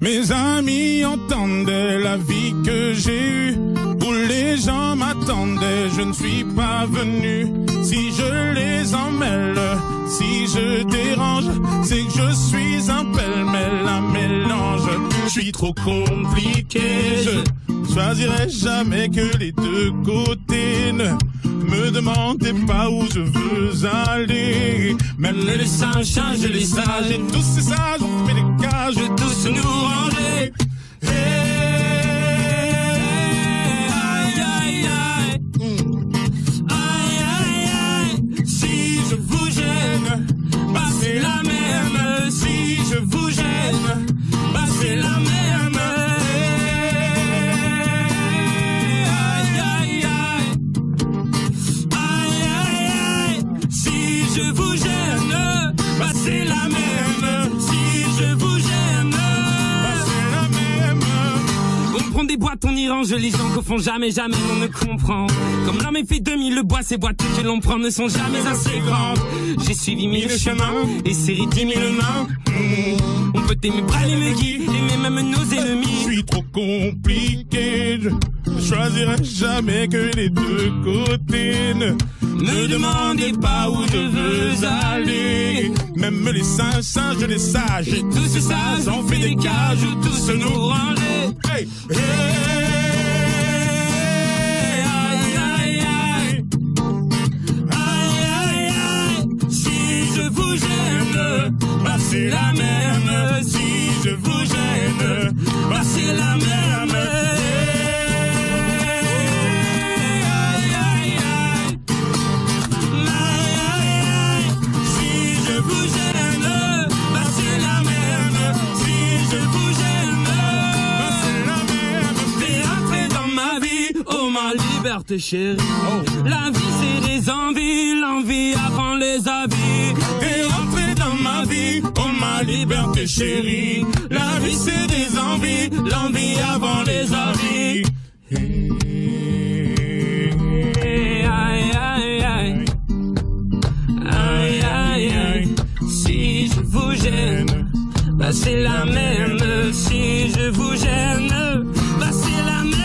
Mes amis entendaient la vie que j'ai eue, où les gens m'attendaient, je ne suis pas venu. Si je les emmêle, si je dérange, c'est que je suis un pêle-mêle, un mélange. Je suis trop compliqué, je choisirai jamais que les deux côtés. Ne me demandez pas où je veux aller. Même les singes, les sages, et tous ces sages ont fait des cages, tous nous ranger. Aïe, aïe, aïe. Aïe, aïe, aïe. Si je vous gêne, bah c'est la même. Si je vous gêne, bah c'est la même. Je vous gêne, bah c'est la même. Si je vous gêne, bah c'est la même. On prend des boîtes, on y range les gens qu'au fond jamais on ne comprend. Comme l'homme est fait 2000, le bois, ces boîtes que l'on prend ne sont jamais assez grandes. J'ai suivi 1000 chemins et serré 10 000 mains. On peut aimer bras et me guider, aimer même nos ennemis. Je suis trop compliqué, je choisirai jamais que les deux côtés. Ne demandez pas où je veux aller. Même les singes, les sages, et tous ces sages ont fait des cages où tous nous ranger. Hey, hey, aïe, aïe, aïe. Aïe, aïe, aïe. Si je vous gêne, bah c'est la même. Si je vous gêne, bah c'est la même. Liberté chérie, la vie c'est des envies, l'envie avant les avis. T'es rentré dans ma vie, oh ma liberté chérie. La vie c'est des envies, l'envie avant les avis. Aïe, aïe, aïe. Aïe, aïe, aïe. Si je vous gêne, bah c'est la même. Si je vous gêne, bah c'est la même.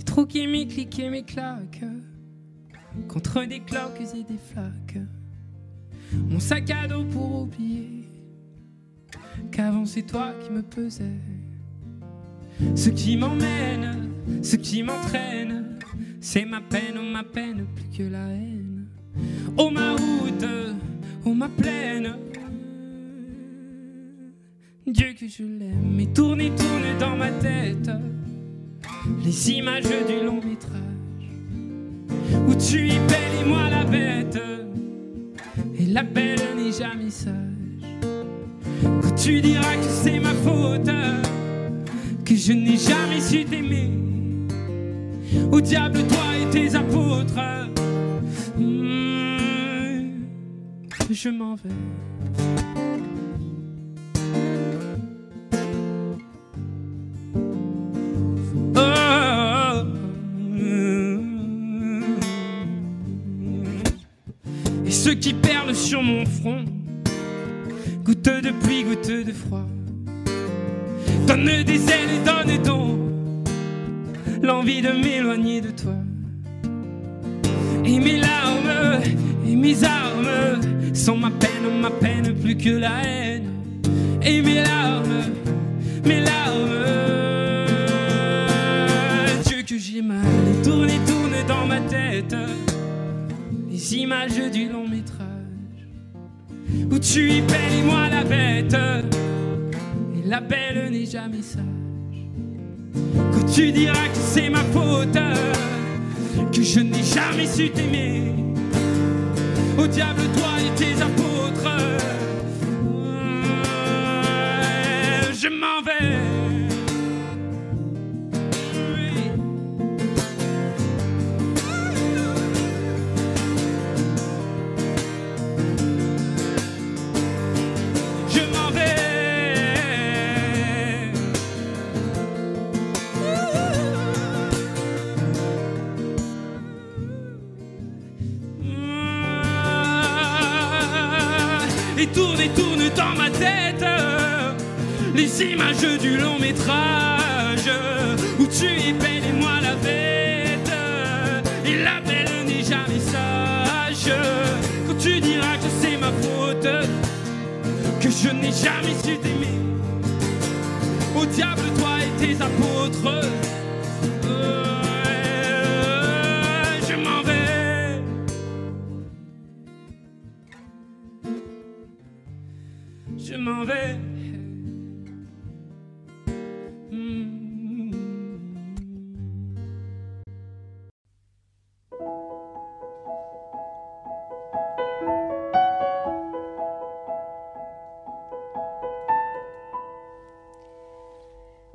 Trop qu'aimer cliquer mes claques contre des cloques et des flaques. Mon sac à dos pour oublier qu'avant c'est toi qui me pesais. Ce qui m'emmène, ce qui m'entraîne, c'est ma peine plus que la haine. Oh ma route, oh ma plaine, Dieu que je l'aime. Et tourne dans ma tête les images du long métrage où tu es belle et moi la bête, et la belle n'est jamais sage. Quand tu diras que c'est ma faute, que je n'ai jamais su t'aimer, au diable toi et tes apôtres, je m'en vais. Ceux qui perlent sur mon front, goutte de pluie, goutte de froid, donne des ailes et donne donc l'envie de m'éloigner de toi. Et mes larmes et mes armes sont ma peine plus que la haine. Et mes larmes, Dieu que j'ai mal. Et tourne dans ma tête les images du long métrage où tu y belle et moi la bête. Et la belle n'est jamais sage. Quand tu diras que c'est ma faute, que je n'ai jamais su t'aimer, au diable toi et tes apôtres, je m'en vais. Et tourne dans ma tête les images du long métrage où tu es belle et moi la bête. Et la belle n'est jamais sage. Quand tu diras que c'est ma faute, que je n'ai jamais su t'aimer, au diable toi et tes apôtres, je m'en vais. Je m'en vais.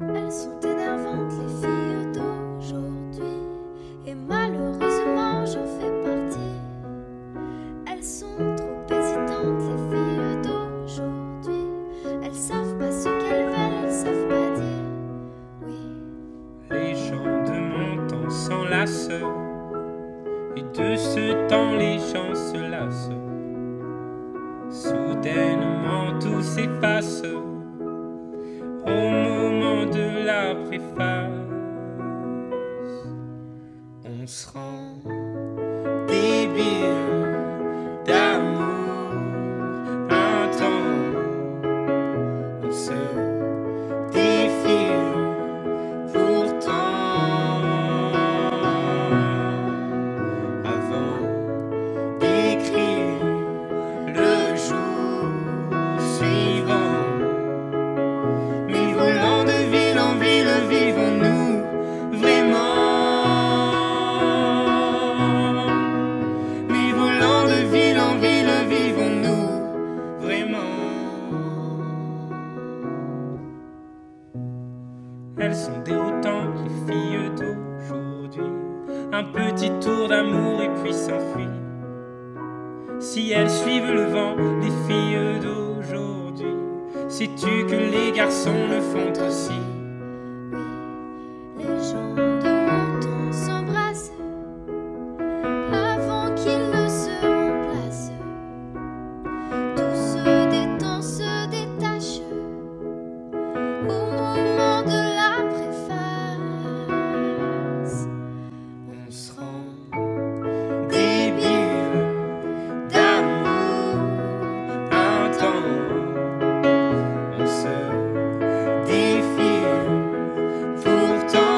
Elles sont énervantes les filles d'aujourd'hui, et malheureusement j'en fais partie. Elles sont trop hésitantes les filles d'aujourd'hui. Elles savent pas ce qu'elles veulent, elles savent pas dire oui. Les gens de mon temps s'enlacent, et de ce temps les gens se lassent. Soudainement tout s'efface au moment de la préface. On se rend débile d'amour un temps. On se défile pourtant avant d'écrire le jour suivant. Mais volant de ville en ville, vivons-nous vraiment? Mais volant de ville en ville, vivons-nous vraiment? Elles sont déroutantes, les filles d'aujourd'hui. Un petit tour d'amour et puis s'enfuient. Si elles suivent le vent, les filles d'aujourd'hui, sais-tu que les garçons le font aussi? Oui, les gens de mon temps s'embrassent avant qu'ils ne se remplacent. Tout se détend, se détache au moment de la préface. On se rend débile d'amour un temps. On se défile pourtant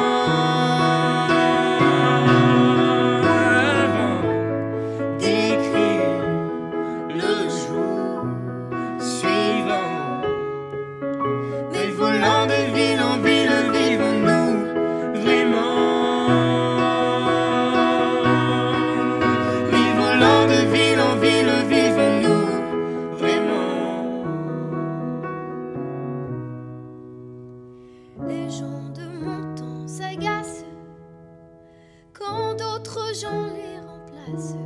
avant d'écrire le jour suivant. Mais volant de ville en ville, vivons-nous vraiment? Mais volant de ville en ville, vivons-nous vraiment? Les gens de mon temps s'agacent quand d'autres gens les remplacent.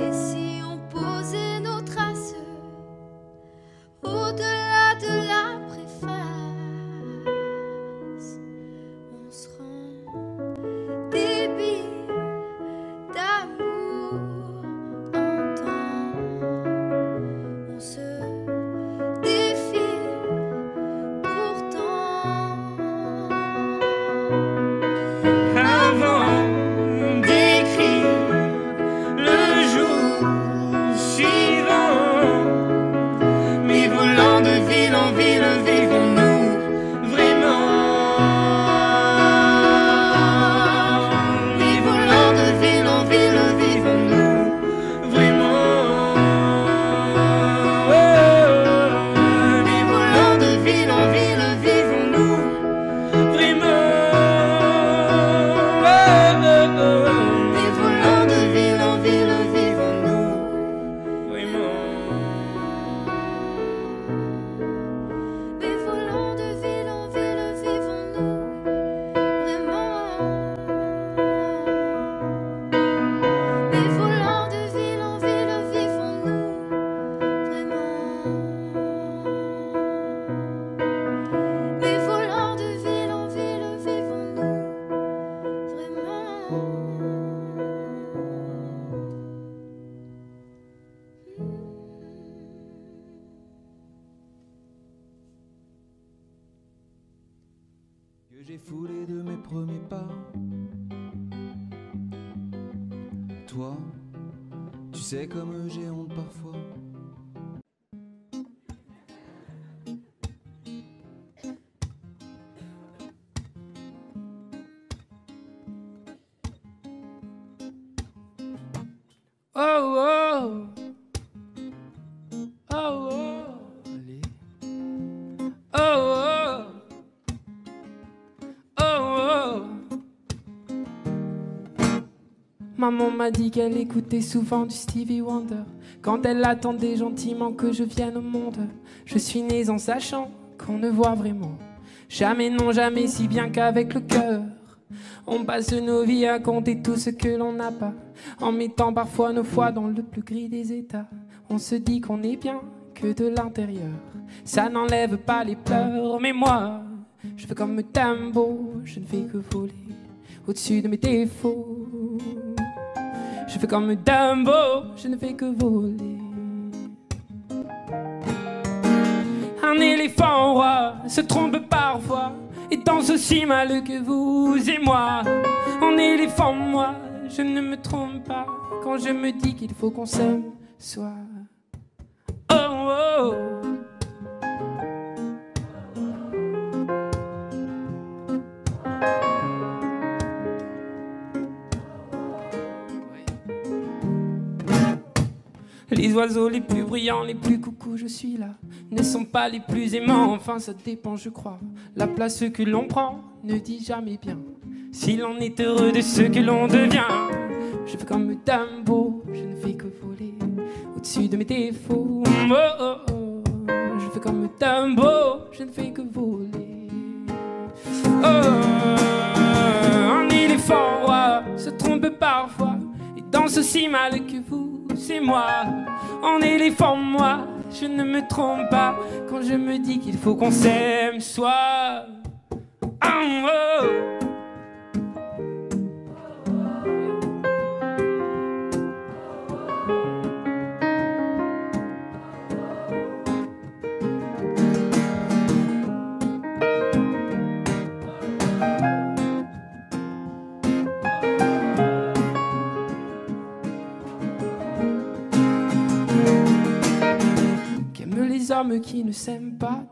Et si on posait nos traces au-delà de la préface, on se rend débile d'amour un temps. On se défile pourtant avant d'écrire le jour Que j'ai foulé de mes premiers pas. Toi, tu sais comme j'ai honte parfois. Oh oh, oh oh, allez. Oh oh, oh oh. Maman m'a dit qu'elle écoutait souvent du Stevie Wonder quand elle attendait gentiment que je vienne au monde. Je suis née en sachant qu'on ne voit vraiment jamais, non jamais, si bien qu'avec le cœur. On passe nos vies à compter tout ce que l'on n'a pas, en mettant parfois nos foi dans le plus gris des états. On se dit qu'on est bien que de l'intérieur, ça n'enlève pas les pleurs. Mais moi, je fais comme Dumbo, je ne fais que voler au-dessus de mes défauts. Je fais comme Dumbo, je ne fais que voler. Un éléphant roi se trompe parfois et danse aussi mal que vous et moi. En éléphant, moi, je ne me trompe pas quand je me dis qu'il faut qu'on s'aime soit. Oh oh. Les oiseaux les plus brillants, les plus coucous, je suis là, ne sont pas les plus aimants, enfin ça dépend je crois. La place que l'on prend ne dit jamais bien si l'on est heureux de ce que l'on devient. Je fais comme Dumbo, je ne fais que voler au-dessus de mes défauts. Oh, oh, oh. Je fais comme Dumbo, je ne fais que voler. Oh, un éléphant roi se trompe parfois et danse aussi mal que vous. C'est moi, en éléphant, moi, je ne me trompe pas quand je me dis qu'il faut qu'on s'aime soit. Oh, oh. Les hommes qui ne s'aiment pas,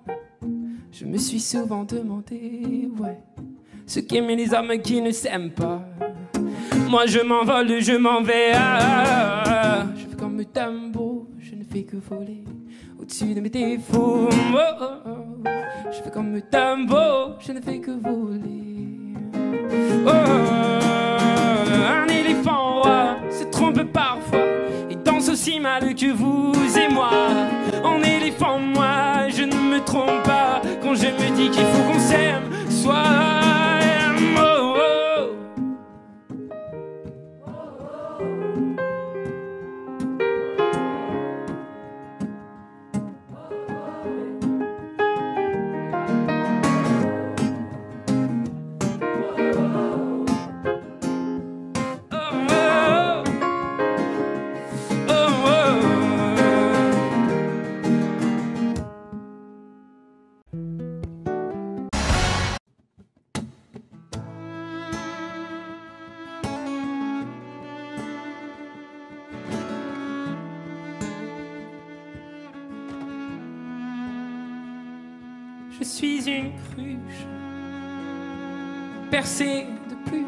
je me suis souvent demandé, ouais, ce qu'aimaient les hommes qui ne s'aiment pas. Moi je m'envole, je m'en vais, je fais comme Dumbo, je ne fais que voler au-dessus de mes défauts. Oh, oh, oh. Je fais comme Dumbo, je ne fais que voler. Oh, un éléphant roi se trompe parfois et danse aussi mal que vous et moi. En éléphant, moi, je ne me trompe pas quand je me dis qu'il faut qu'on s'aime soit. Oh, oh. Je suis une cruche percée de plus.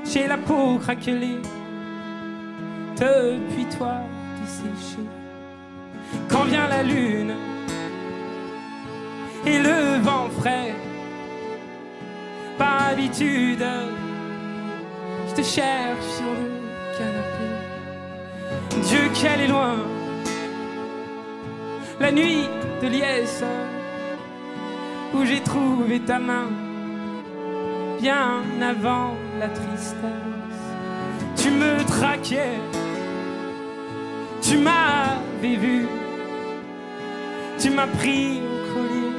J'ai la peau craquelée depuis toi desséchée. Quand vient la lune et le vent frais, par habitude, je te cherche sur le canapé. Dieu qu'elle est loin, la nuit de liesse, où j'ai trouvé ta main bien avant la tristesse. Tu me traquais, tu m'avais vu, tu m'as pris au collier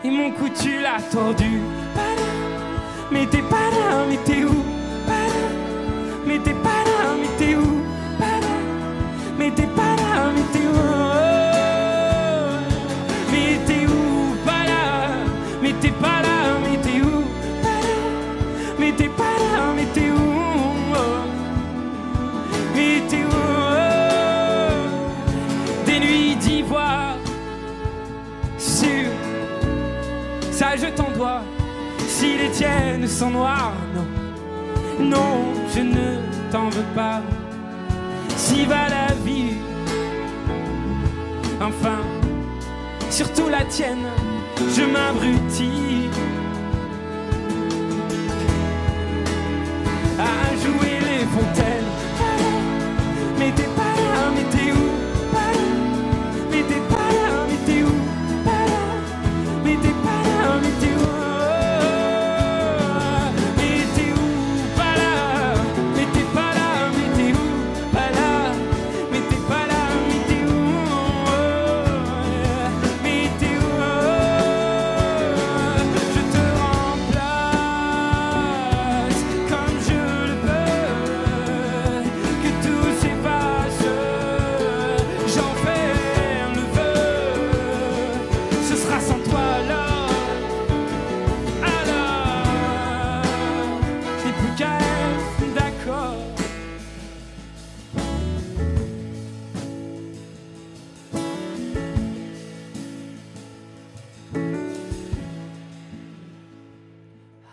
et mon cou tu l'as tordu. Mais t'es pas là, mais t'es où? Mais t'es pas là, mais t'es où? Mais t'es pas là, mais t'es où? Mais t'es où? Pas là. Mais t'es pas là, mais t'es où? Mais t'es pas là, mais t'es où? Mais t'es où? Des nuits d'ivoire sur ça je t'en dois. Si les tiennes sont noires, non, non, je ne t'en veux pas. Si va la vie, enfin, surtout la tienne, je m'abrutis à jouer les fontaines. Mais t'es pas là, mais t'es où? Mais t'es pas là, mais t'es où? Mais t'es pas là, mais t'es où?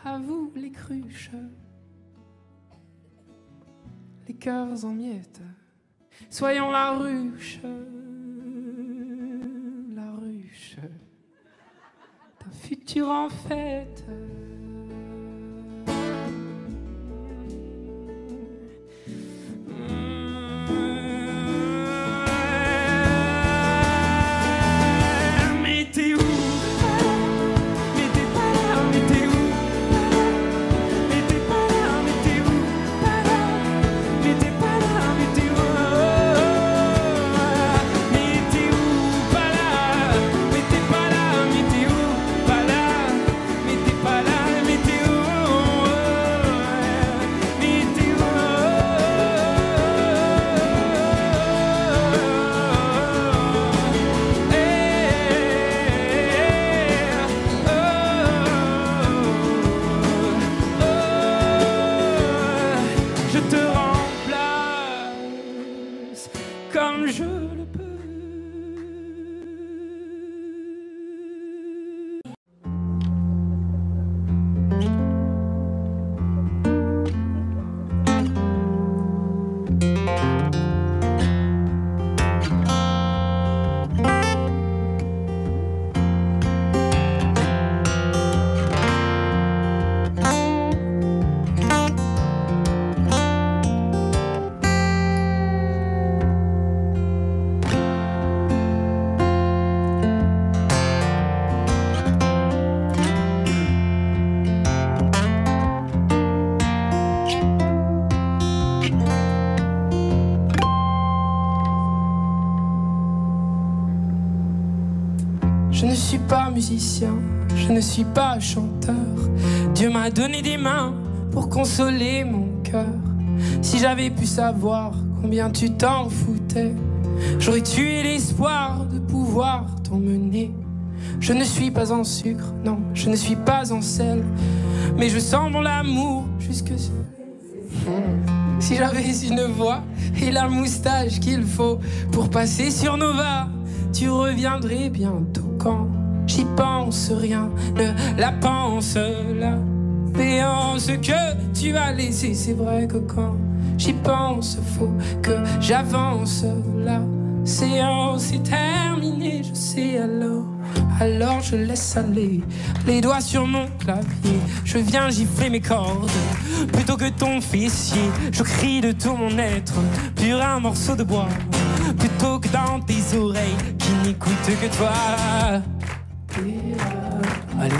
À vous les cruches, les cœurs en miettes, soyons la ruche d'un futur en fête. Comme je le peux. Je ne suis pas musicien, je ne suis pas chanteur. Dieu m'a donné des mains pour consoler mon cœur. Si j'avais pu savoir combien tu t'en foutais, j'aurais tué l'espoir de pouvoir t'emmener. Je ne suis pas en sucre, non, je ne suis pas en sel, mais je sens mon amour jusque sur... Si j'avais une voix et la moustache qu'il faut pour passer sur Nova, tu reviendrais bientôt. Quand j'y pense, rien ne la pense. La béance que tu as laissée, c'est vrai que quand j'y pense, faut que j'avance. La séance est terminée, je sais alors je laisse aller les doigts sur mon clavier. Je viens gifler mes cordes plutôt que ton fessier. Je crie de tout mon être, pur un morceau de bois, plutôt que dans tes oreilles qui n'écoutent que toi. Allez.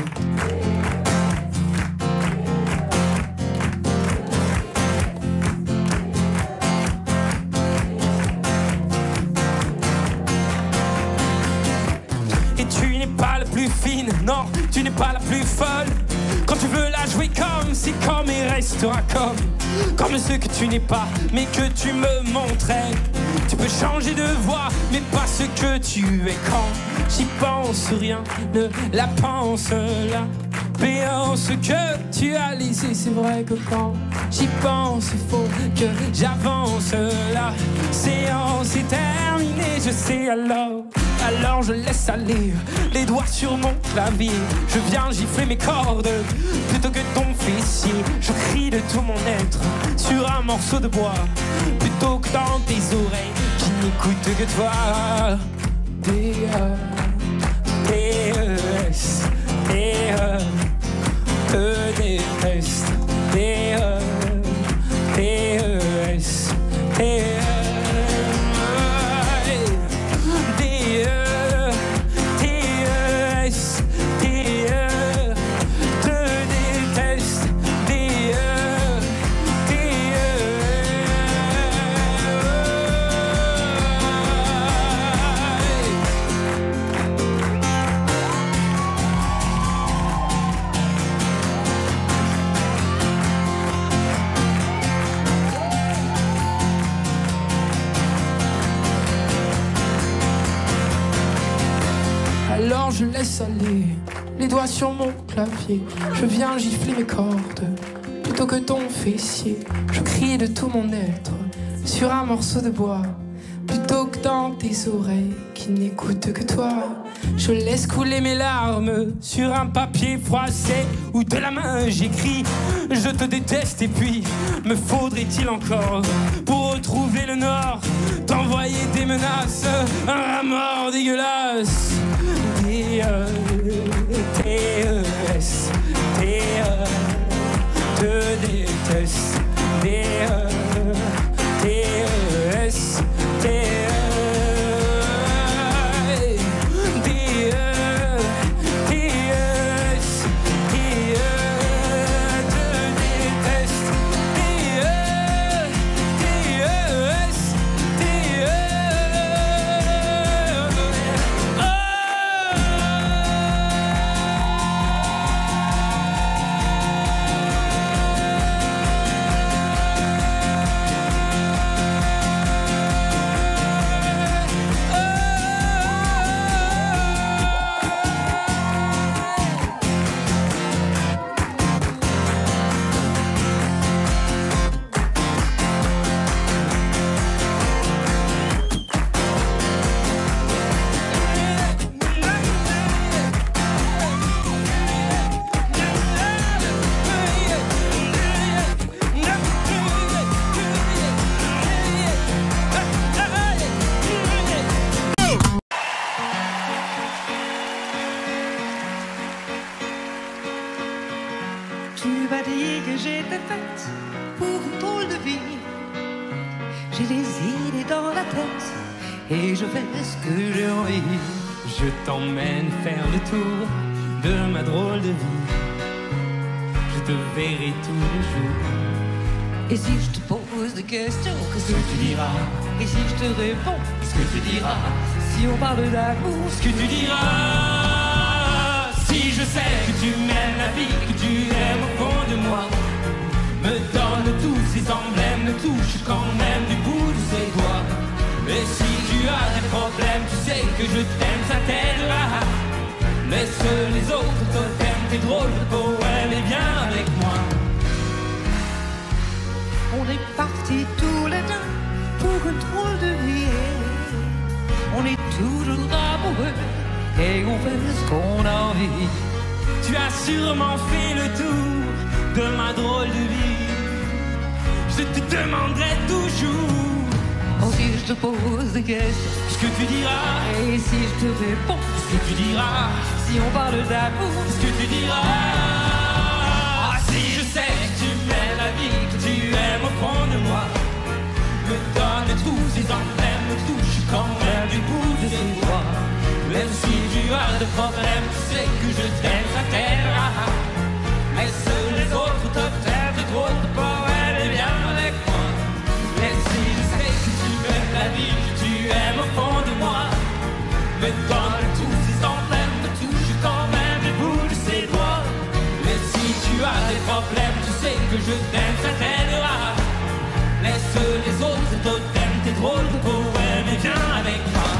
Et tu n'es pas la plus fine, Non, tu n'es pas la plus folle. Quand tu veux la jouer comme, c'est comme et restera comme ceux que tu n'es pas, mais que tu me montrais. Tu peux changer de voix, mais pas ce que tu es. Quand j'y pense, rien ne la pense. La béance que tu as laissée, c'est vrai que quand j'y pense, il faut que j'avance. La séance est terminée, je sais alors je laisse aller les doigts sur mon clavier. Je viens gifler mes cordes plutôt que ton fessier. Je crie de tout mon être sur un morceau de bois plutôt que dans tes oreilles qui n'écoutent que toi. D-E-S, D-E, te déteste. D-E, D-E-S, D-E. Alors je laisse aller les doigts sur mon clavier. Je viens gifler mes cordes plutôt que ton fessier. Je crie de tout mon être sur un morceau de bois plutôt que dans tes oreilles qui n'écoutent que toi. Je laisse couler mes larmes sur un papier froissé où de la main j'écris je te déteste. Et puis me faudrait-il encore pour retrouver le nord t'envoyer des menaces, un remords dégueulasse. D-E-T-E-S, D-E, te déteste. D-E, T-E-S, D-E. Tu m'as dit que j'étais faite pour une drôle de vie. J'ai des idées dans la tête et je fais ce que j'ai envie. Je t'emmène faire le tour de ma drôle de vie. Je te verrai tous les jours. Et si je te pose des questions, qu'est-ce que tu diras? Et si je te réponds, Qu'est-ce que tu diras? si on parle d'amour, Ce que tu diras? Si je sais que tu m'aimes la vie, que tu aimes au fond de moi, me donne tous ces emblèmes, me touche quand même du bout de ses doigts. Mais si tu as des problèmes, tu sais que je t'aime, ça t'aidera. Laisse les autres totems, tes drôles de poèmes, et viens avec moi. on est partis tous les deux pour une drôle de vie. On est toujours amoureux et on fait ce qu'on a envie. Tu as sûrement fait le tour de ma drôle de vie. Je te demanderai toujours Oh, si je te pose des questions, ce que tu diras. et si je te réponds, Ce que tu diras. si on parle d'amour, Ce que tu diras. Ah, si je sais que tu m'aimes la vie, que tu aimes au fond de moi, me donne tous ces emblèmes, me touche quand même du bout de ses doigts. Même si tu as des problèmes, tu sais que je t'aime, ça t'aidera. Laisse les autres te faire de drôles de poèmes et viens avec moi. Même si je sais que tu m'aimes la vie, que tu aimes au fond de moi, me donne tous ces emblèmes, me touche quand même du bout as des problèmes, tu sais que je t'aime, ça t'aidera. Laisse les autres totems, tes drôles de poèmes et viens avec moi.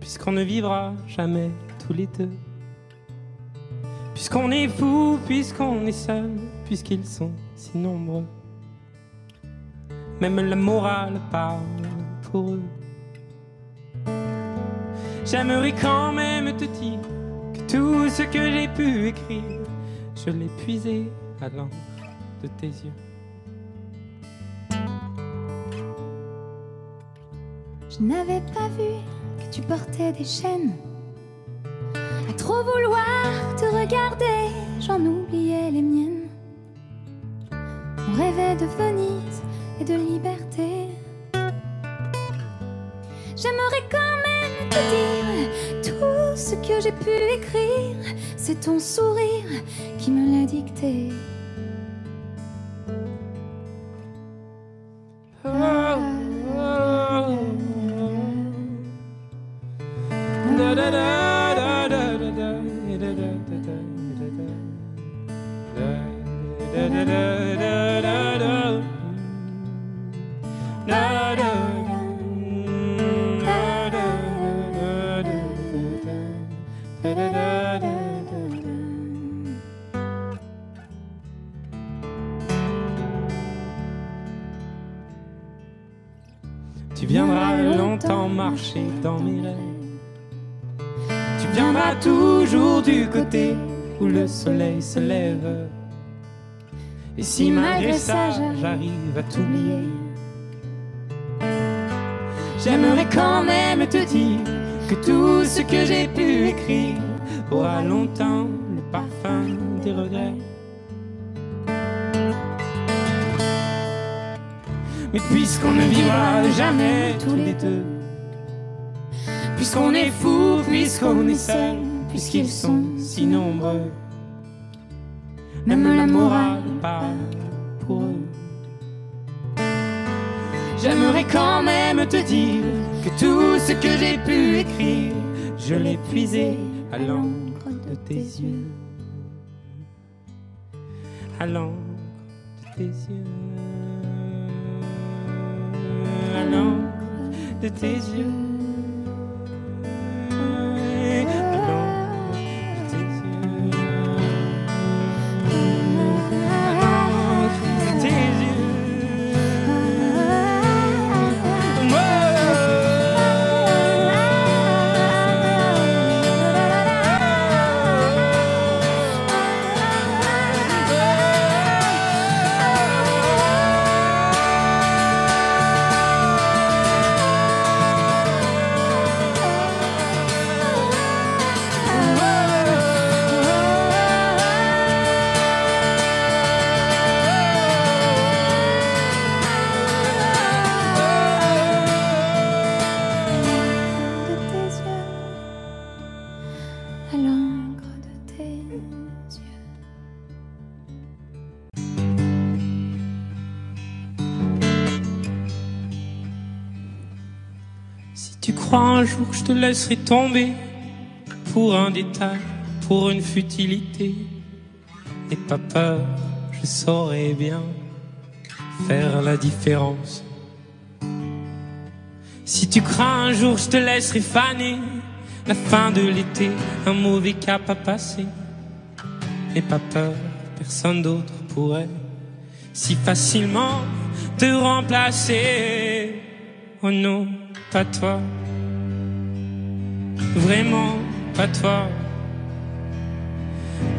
Puisqu'on ne vivra jamais tous les deux, puisqu'on est fou, puisqu'on est seul, puisqu'ils sont si nombreux, même la morale parle pour eux. J'aimerais quand même te dire que tout ce que j'ai pu écrire, je l'ai puisé à l'encre de tes yeux. Je n'avais pas vu que tu portais des chaînes. À trop vouloir te regarder, j'en oubliais les miennes. On rêvait de Venise et de liberté. J'aimerais quand même te dire tout ce que j'ai pu écrire. C'est ton sourire qui me l'a dicté. Tu viendras longtemps marcher dans mes rêves. Tu viendras toujours du côté où le soleil se lève. Et si malgré ça j'arrive à t'oublier, j'aimerais quand même te dire que tout ce que j'ai pu écrire aura longtemps le parfum des regrets. Mais puisqu'on ne vivra jamais tous les deux, puisqu'on est fou, puisqu'on est seul, puisqu'ils sont si nombreux, même la morale parle pour eux. J'aimerais quand même te dire que tout ce que j'ai pu écrire, je l'ai puisé à l'encre de tes yeux, à l'encre de tes yeux, à l'encre de tes yeux. Si tu crois un jour que je te laisserai tomber pour un détail, pour une futilité, n'aie pas peur, je saurai bien faire la différence. Si tu crains un jour je te laisserai faner, la fin de l'été, un mauvais cap à passer, n'aie pas peur, personne d'autre pourrais si facilement te remplacer. Oh non, pas toi. Vraiment pas toi.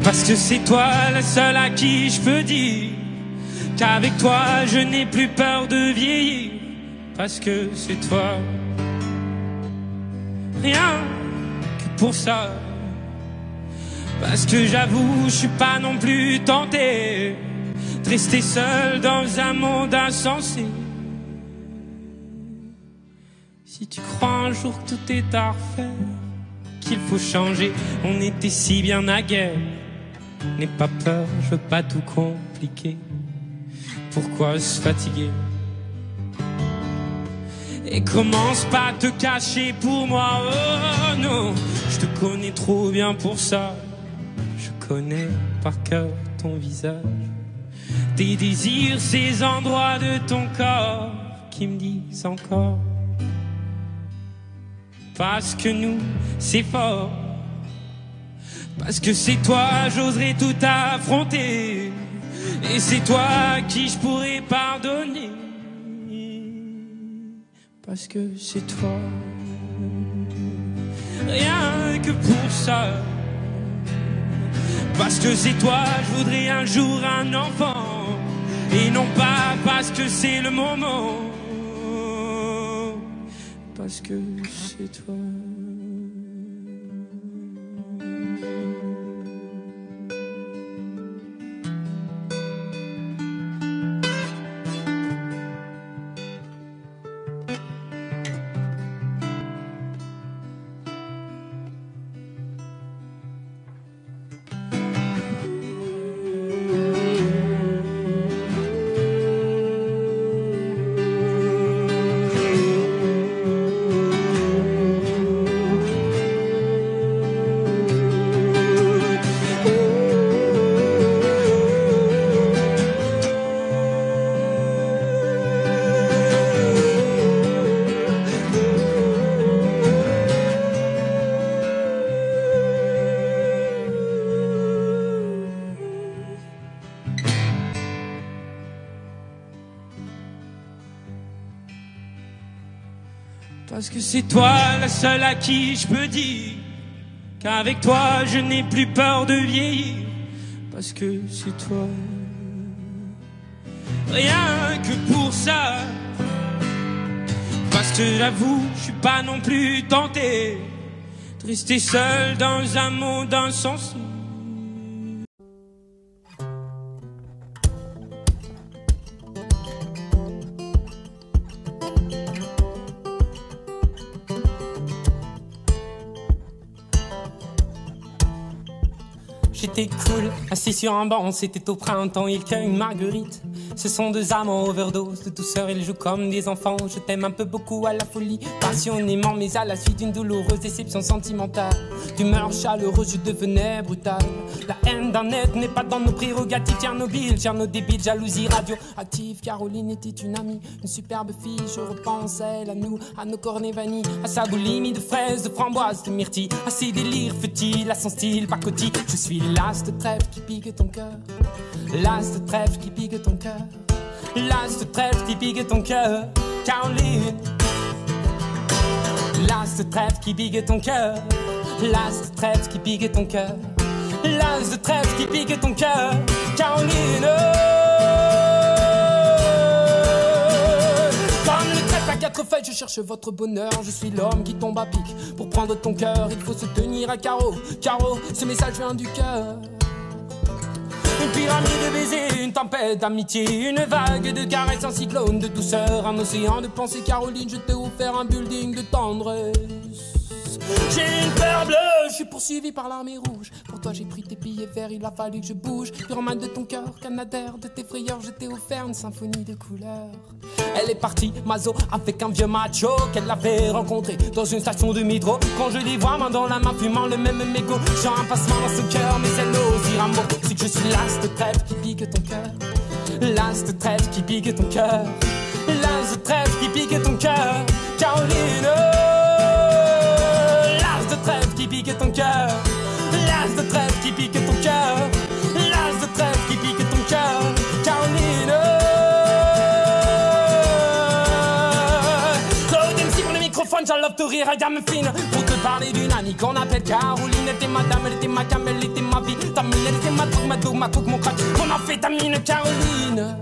Parce que c'est toi la seule à qui je peux dire qu'avec toi je n'ai plus peur de vieillir. Parce que c'est toi. Rien que pour ça. Parce que j'avoue, je suis pas non plus tenté de rester seul dans un monde insensé. Si tu crois un jour que tout est à refaire, qu'il faut changer, on était si bien naguère. N'aie pas peur, je veux pas tout compliquer. Pourquoi se fatiguer? Et commence pas à te cacher pour moi, oh non. Je te connais trop bien pour ça. Je connais par cœur ton visage, tes désirs, ces endroits de ton corps qui me disent encore. Parce que nous, c'est fort. Parce que c'est toi, j'oserais tout affronter. Et c'est toi à qui je pourrais pardonner. Parce que c'est toi. Rien que pour ça. Parce que c'est toi, je voudrais un jour un enfant. Et non pas parce que c'est le moment. Parce que c'est toi. Parce que c'est toi la seule à qui je peux dire qu'avec toi je n'ai plus peur de vieillir. Parce que c'est toi. Rien que pour ça. Parce que j'avoue, je suis pas non plus tenté de rester seul dans un monde insensé. J'étais cool, assis sur un banc, c'était au printemps, il cueille une marguerite. Ce sont deux amants overdose de douceur, ils jouent comme des enfants. Je t'aime un peu beaucoup à la folie, passionnément, mais à la suite d'une douloureuse déception sentimentale. D'humeur chaleureuse, je devenais brutal. La haine d'un être n'est pas dans nos prérogatives. Tchernobyl, débile, jalousie radioactive. Caroline était une amie, une superbe fille. Je repense à elle, à nous, à nos cornets vanille, à sa boulimie de fraises, de framboises, de myrtilles, à ses délires futiles, à son style pacotille. Je suis l'as de trèfle qui pique ton cœur, l'as de trèfle qui pique ton cœur, l'as de trèfle qui pique ton cœur, Caroline. L'as de trèfle qui pique ton cœur, l'as de trèfle qui pique ton cœur, l'as de trèfle qui pique ton cœur, Caroline. Comme le trèfle à quatre feuilles, je cherche votre bonheur. Je suis l'homme qui tombe à pic. Pour prendre ton cœur, il faut se tenir à carreau. Carreau, ce message vient du cœur. Une pyramide de baisers, une tempête d'amitié, une vague de caresses, un cyclone de douceur, un océan de pensée. Caroline, je t'ai offert un building de tendresse. J'ai une peur bleue, je suis poursuivi par l'armée rouge. Pour toi j'ai pris tes billets verts, il a fallu que je bouge. Pyromane de ton cœur, canadair de tes frayeurs, je t'ai offert une symphonie de couleurs. Elle est partie, Mazo, avec un vieux macho qu'elle avait rencontré dans une station de métro. Quand je les vois main dans la main, fumant le même mégot, j'ai un passement dans ce cœur, mais elle n'ose dire un mot. C'est que je suis l'as de trèfle qui pique ton cœur, l'as de trèfle qui pique ton cœur, l'as de trèfle qui pique ton cœur, Caroline. L'as de trèfle qui pique ton cœur, l'as de trèfle qui pique ton cœur, l'as de trèfle qui pique ton cœur, te rire à gamme fine. Pour te parler d'une amie qu'on appelle Caroline. Elle était madame, elle était ma gamme, elle était ma vie. Ta mine, elle était ma drogue, ma coke, mon crack. On a fait ta mine, Caroline.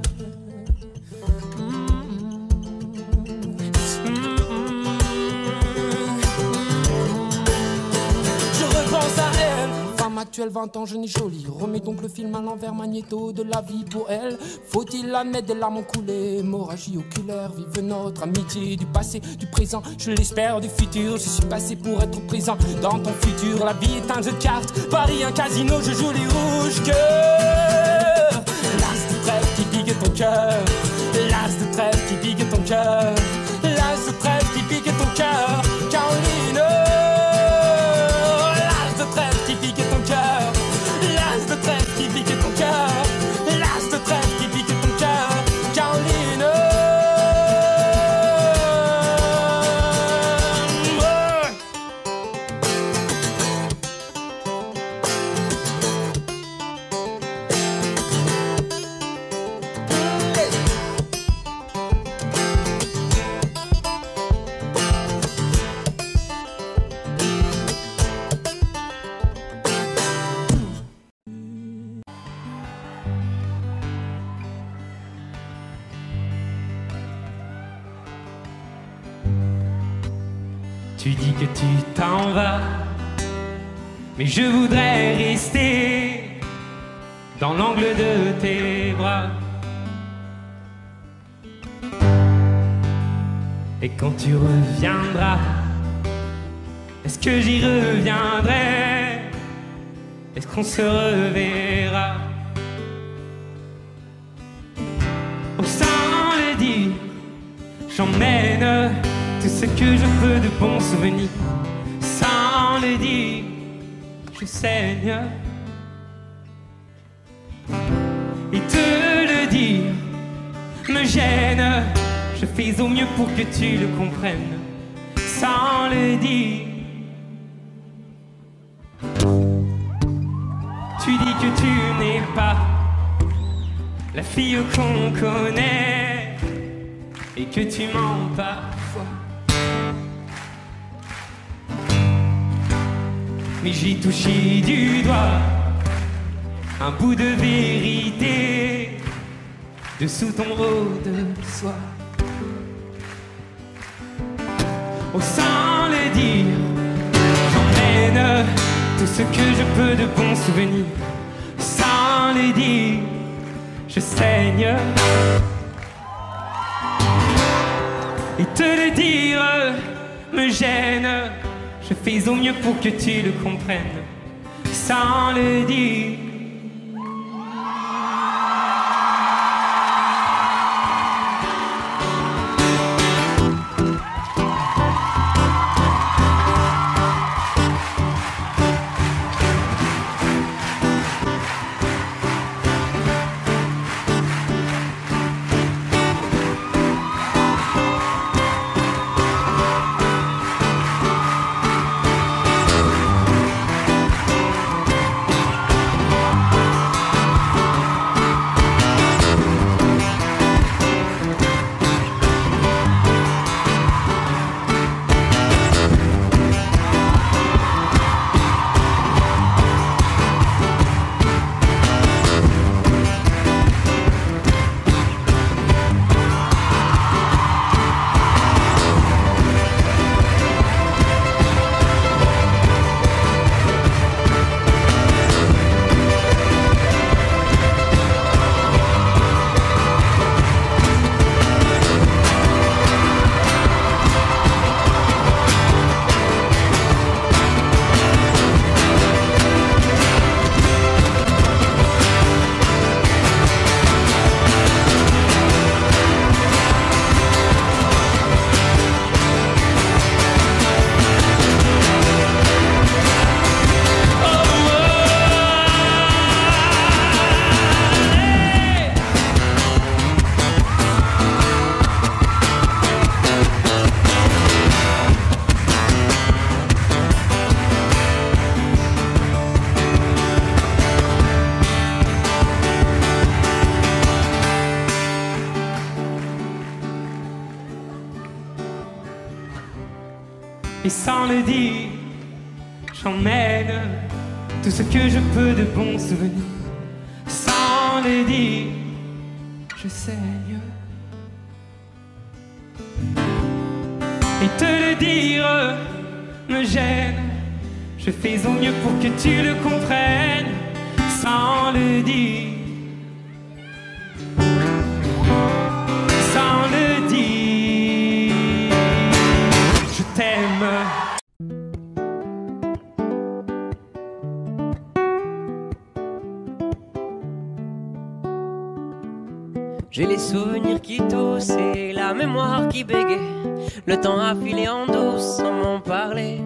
Actuelle 20 ans, jeune et jolie. Remets donc le film à l'envers, magnéto de la vie pour elle. Faut-il admettre des larmes ont coulé, hémorragie oculaire. Vive notre amitié du passé, du présent, je l'espère du futur. Je suis passé pour être présent dans ton futur. La vie est un jeu de cartes, Paris un casino, je joue les rouges cœurs. L'as de trèfle qui pique ton cœur. L'as de trèfle qui pique ton cœur. L'as de trèfle qui pique ton cœur. Caroline. Tu dis que tu t'en vas, mais je voudrais rester dans l'angle de tes bras. Et quand tu reviendras, est-ce que j'y reviendrai? Est-ce qu'on se reverra? Oh, sans le dire, j'emmène tout ce que je peux de bons souvenirs. Sans le dire, je saigne. Et te le dire me gêne. Je fais au mieux pour que tu le comprennes. Sans le dire, tu dis que tu n'es pas la fille qu'on connaît et que tu mens parfois. Mais j'ai touché du doigt un bout de vérité dessous ton haut de soie. Oh, sans le dire, j'emmène tout ce que je peux de bons souvenirs. Sans le dire, je saigne. Et te le dire me gêne. Je fais au mieux pour que tu le comprennes. Sans le dire. Et sans le dire, j'emmène tout ce que je peux de bons souvenirs. Sans le dire, je saigne. Et te le dire me gêne. Je fais au mieux pour que tu le comprennes. Sans le dire, sans le dire, je t'aime. J'ai les souvenirs qui toussent et la mémoire qui bégaye. Le temps a filé en douce sans m'en parler.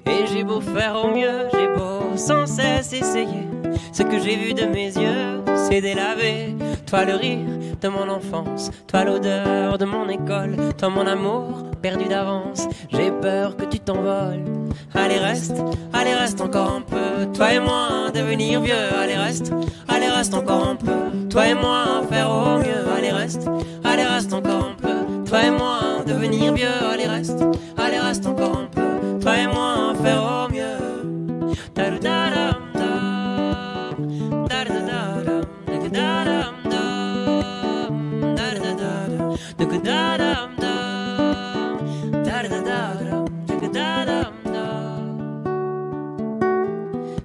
Et j'ai beau faire au mieux, j'ai beau sans cesse essayer. Ce que j'ai vu de mes yeux, c'est délavé. Toi le rire de mon enfance, toi l'odeur de mon école, toi mon amour perdu d'avance. J'ai peur que tu t'envoles. Allez reste encore un peu. Toi et moi devenir vieux. Allez reste encore un peu. Toi et moi faire au mieux. Allez reste encore un peu. Toi et moi devenir vieux. Allez reste encore un peu. Toi et moi faire au mieux.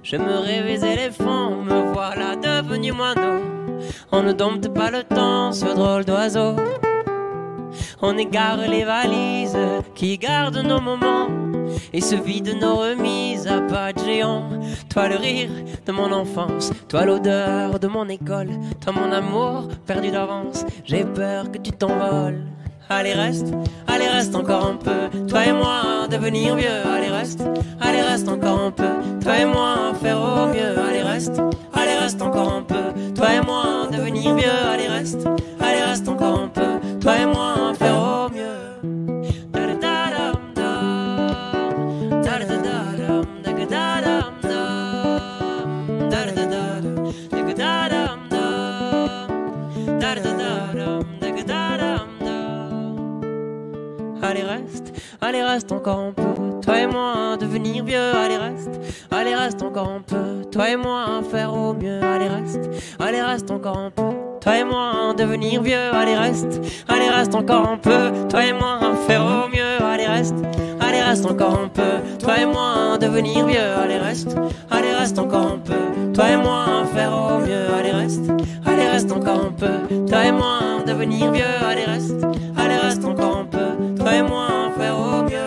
Je me rêvais éléphant, me voilà devenu moineau. On ne dompte pas le temps, ce drôle d'oiseau. On égare les valises qui gardent nos moments et se vident nos remises à pas de géant. Toi le rire de mon enfance, toi l'odeur de mon école, toi mon amour perdu d'avance. J'ai peur que tu t'envoles. Allez reste encore un peu. Toi et moi devenir vieux. Allez reste encore un peu. Toi et moi faire au mieux. Allez reste encore un peu. Toi et moi devenir vieux. Allez reste encore un peu. Toi et moi faire au mieux. Allez reste encore un peu. Toi et moi devenir vieux. Allez reste encore un peu. Toi et moi faire au mieux. Allez reste encore un peu. Toi et moi devenir vieux. Allez reste encore un peu. Toi et moi faire au mieux. Allez reste encore un peu. Toi et moi devenir vieux. Allez reste encore un peu. Toi et moi faire au mieux. Allez reste encore un peu. Toi et moi devenir vieux. Allez reste encore un peu. Toi et moi faire au mieux.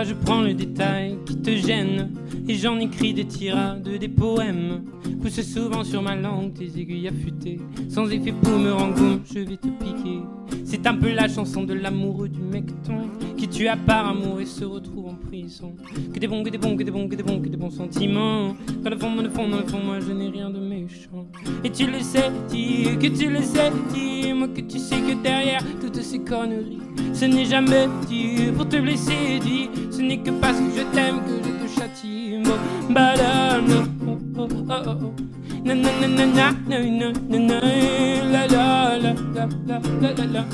je prends le détail qui te gêne et j'en écris des tirades, des poèmes. Pousse souvent sur ma langue tes aiguilles affûtées. Sans effet pour me rengoum, je vais te piquer. C'est un peu la chanson de l'amoureux du mecton qui tue à part amour et se retrouve en prison. Que des bons, que des bons, que des bons, que des bons, que des bons sentiments. Dans le fond, dans le fond, dans le fond, moi je n'ai rien de méchant. Et tu le sais, dis que tu le sais, dis-moi que tu sais que derrière toutes ces conneries, ce n'est jamais dit pour te blesser, dis. Ce n'est que parce que je t'aime que je te châtie. Badam, oh oh oh oh. Na na na na na na na na na. La la la la la la la la.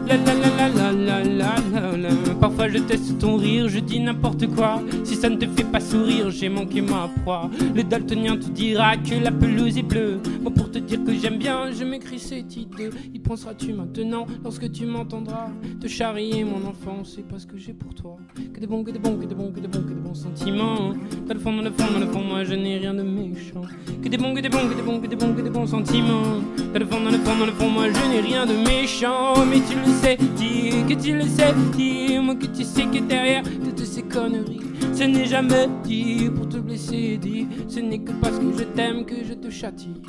La la la la la la la la. Parfois je teste ton rire, je dis n'importe quoi. Si ça ne te fait pas sourire, j'ai manqué ma proie. Le daltonien te dira que la pelouse est bleue. Bon, pour te dire que j'aime bien, je m'écris ces titres. Y penseras-tu maintenant lorsque tu m'entendras te charrier mon enfant? C'est pas ce que j'ai pour toi. Que des bons, que des bons, que des bons, que des bons, que des bons sentiments. Dans le fond, dans le fond, dans le fond, moi je n'ai rien de méchant. Que des bons, que des bons, que des bons, que des bons, que des bons sentiments. Dans le fond, dans le fond, dans le fond, moi je n'ai rien de méchant. Mais tu le sais, dis que tu le sais, dis-moi que tu sais que derrière toutes ces conneries, ce n'est jamais dit pour te blesser, dis. Ce n'est que parce que je t'aime que je te châtie.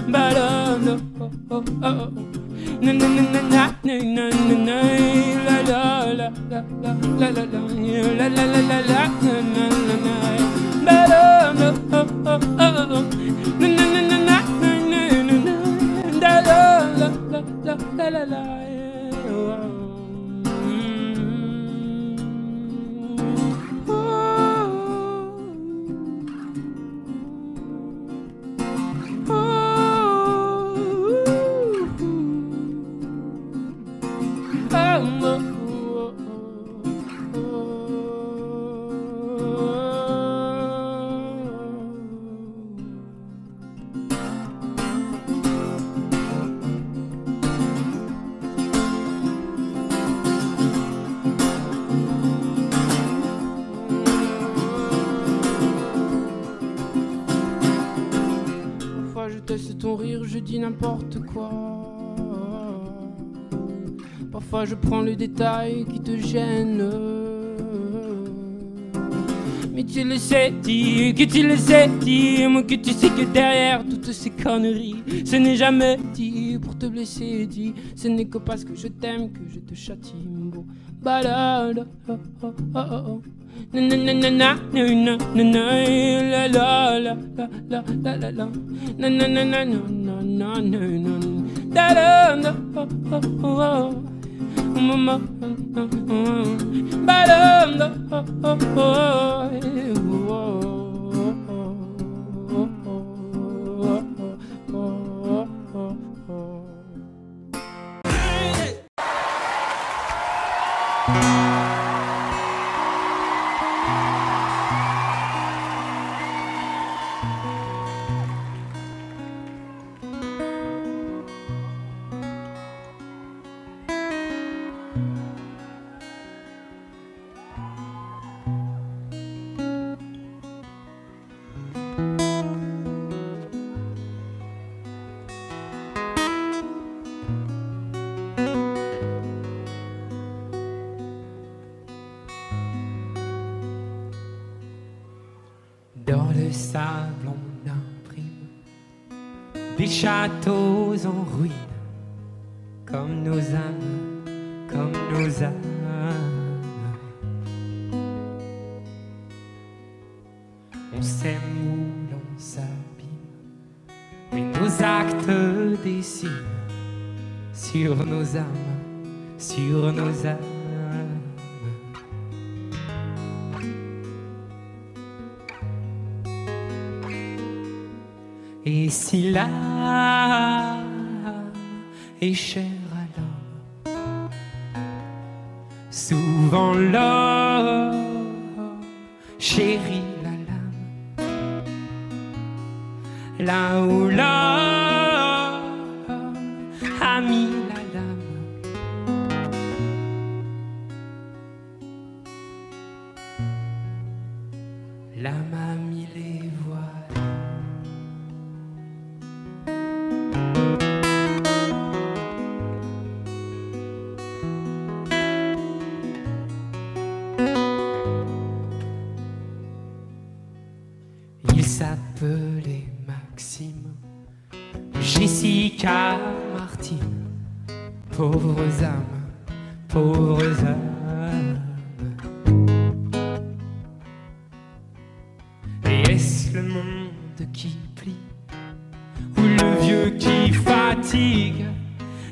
Balade, oh oh oh oh. Na na na na na na na na. La la la la la la la la la la la la la la. Balade, oh oh oh oh. Na na na na na na na na. La la la la la la la. Ton rire, je dis n'importe quoi. Parfois je prends le détail qui te gêne. Mais tu le sais, dis que tu le sais, dis-moi que tu sais que derrière toutes ces conneries, ce n'est jamais dit pour te blesser, dis. Ce n'est que parce que je t'aime que je te châtie. Beau balade, oh oh oh oh. Na na na na na na na na. La la la la la la la. Na na na na na na na na. Da da da oh oh oh. Mama, ba da da oh oh oh. Dans le sable on imprime des châteaux en ruine, comme nos âmes, comme nos âmes. On s'aime ou l'on s'abîme, mais nos actes dessinent sur nos âmes, sur nos âmes. Et si l'âme est chère à l'homme, souvent l'homme chérit la lame. Là où l'homme a mis la lame, l'âme a mis les voiles. Jessica, Martine, pauvres âmes, pauvres âmes. Et est-ce le monde qui plie ou le vieux qui fatigue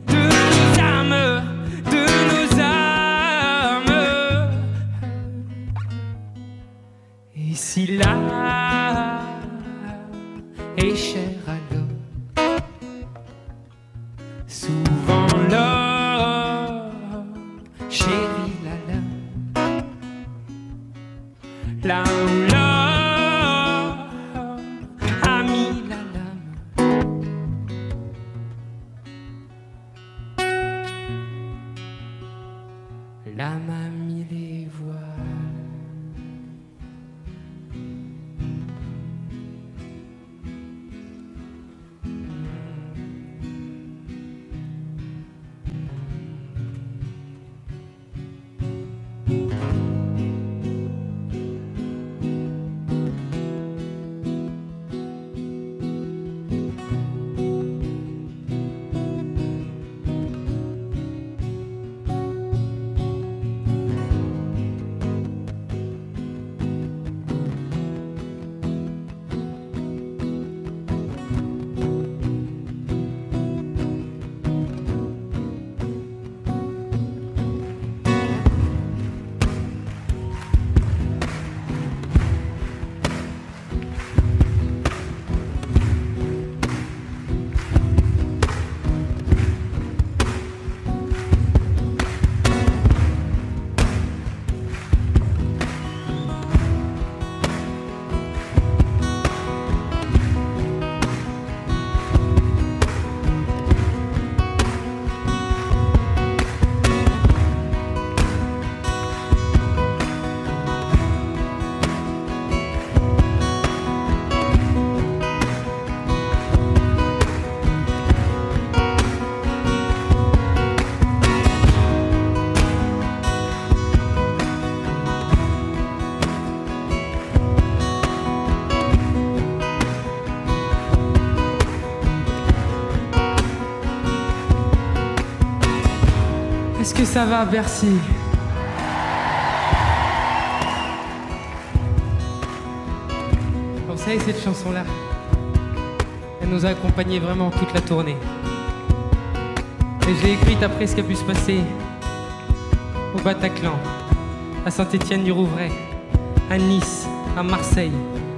de nos âmes, de nos âmes? Et si l'âme est chère à l'homme, souvent l'homme chérit la lame, là où l'homme a mis la lame. L'âme a mis les voiles. Est-ce que ça va, Bercy? Vous savez, cette chanson-là, elle nous a accompagnés vraiment toute la tournée. Et je l'ai écrite après ce qui a pu se passer au Bataclan, à Saint-Étienne-du-Rouvray, à Nice, à Marseille,